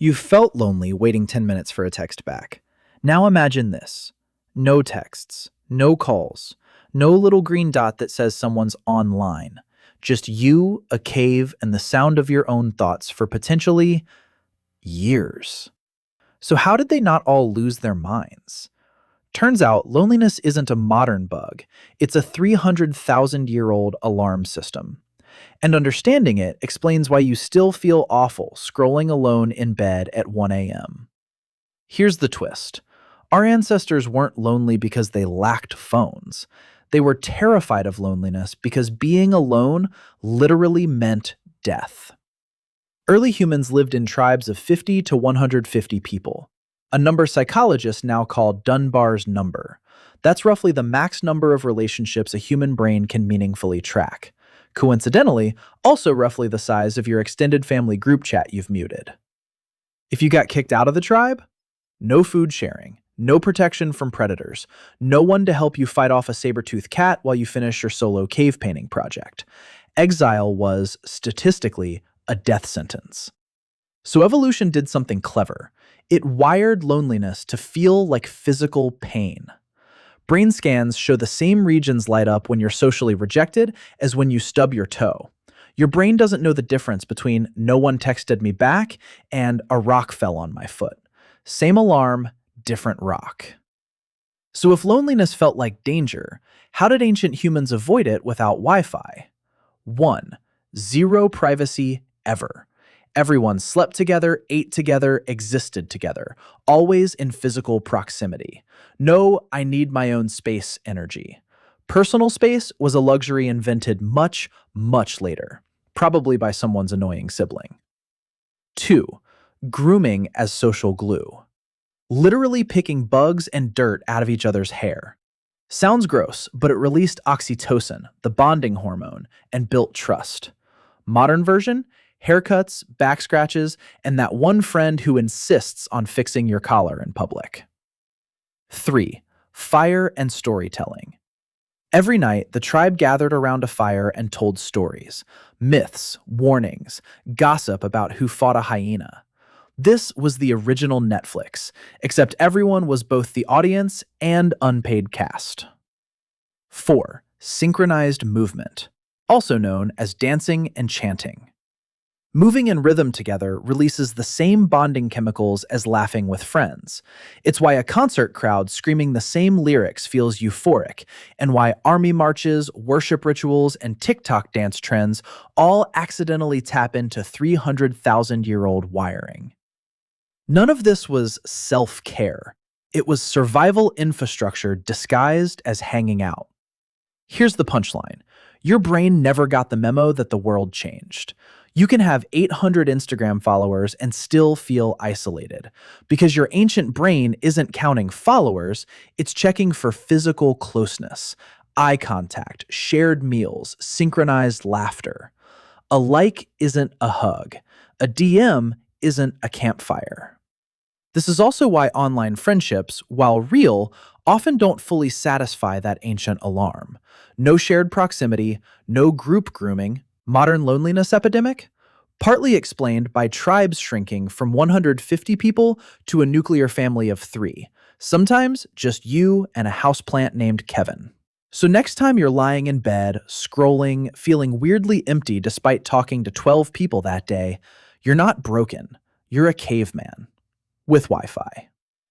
You felt lonely waiting 10 minutes for a text back. Now imagine this: no texts, no calls, no little green dot that says someone's online. Just you, a cave, and the sound of your own thoughts for potentially years. So, how did they not all lose their minds? Turns out loneliness isn't a modern bug, it's a 300,000-year-old alarm system. And understanding it explains why you still feel awful scrolling alone in bed at 1 a.m. Here's the twist: our ancestors weren't lonely because they lacked phones. They were terrified of loneliness because being alone literally meant death. Early humans lived in tribes of 50 to 150 people, a number psychologists now call Dunbar's number. That's roughly the max number of relationships a human brain can meaningfully track. Coincidentally, also roughly the size of your extended family group chat you've muted. If you got kicked out of the tribe, no food sharing, no protection from predators, no one to help you fight off a saber-toothed cat while you finish your solo cave painting project. Exile was, statistically, a death sentence. So evolution did something clever. It wired loneliness to feel like physical pain. Brain scans show the same regions light up when you're socially rejected as when you stub your toe. Your brain doesn't know the difference between "no one texted me back" and "a rock fell on my foot." Same alarm, different rock. So if loneliness felt like danger, how did ancient humans avoid it without Wi-Fi? 1. Zero privacy ever. Everyone slept together, ate together, existed together, always in physical proximity. No "I need my own space" energy. Personal space was a luxury invented much, much later, probably by someone's annoying sibling. 2. Grooming as social glue. Literally picking bugs and dirt out of each other's hair. Sounds gross, but it released oxytocin, the bonding hormone, and built trust. Modern version: haircuts, back scratches, and that one friend who insists on fixing your collar in public. 3. Fire and storytelling. Every night, the tribe gathered around a fire and told stories, myths, warnings, gossip about who fought a hyena. This was the original Netflix, except everyone was both the audience and unpaid cast. 4. Synchronized movement, also known as dancing and chanting. Moving in rhythm together releases the same bonding chemicals as laughing with friends. It's why a concert crowd screaming the same lyrics feels euphoric, and why army marches, worship rituals, and TikTok dance trends all accidentally tap into 300,000-year-old wiring. None of this was self-care. It was survival infrastructure disguised as hanging out. Here's the punchline: your brain never got the memo that the world changed. You can have 800 Instagram followers and still feel isolated, because your ancient brain isn't counting followers, it's checking for physical closeness, eye contact, shared meals, synchronized laughter. A like isn't a hug. A DM isn't a campfire. This is also why online friendships, while real, often don't fully satisfy that ancient alarm. No shared proximity, no group grooming. Modern loneliness epidemic? Partly explained by tribes shrinking from 150 people to a nuclear family of 3. Sometimes just you and a houseplant named Kevin. So next time you're lying in bed, scrolling, feeling weirdly empty despite talking to 12 people that day, you're not broken. You're a caveman. With Wi-Fi.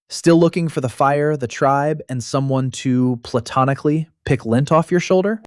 Still looking for the fire, the tribe, and someone to platonically pick lint off your shoulder?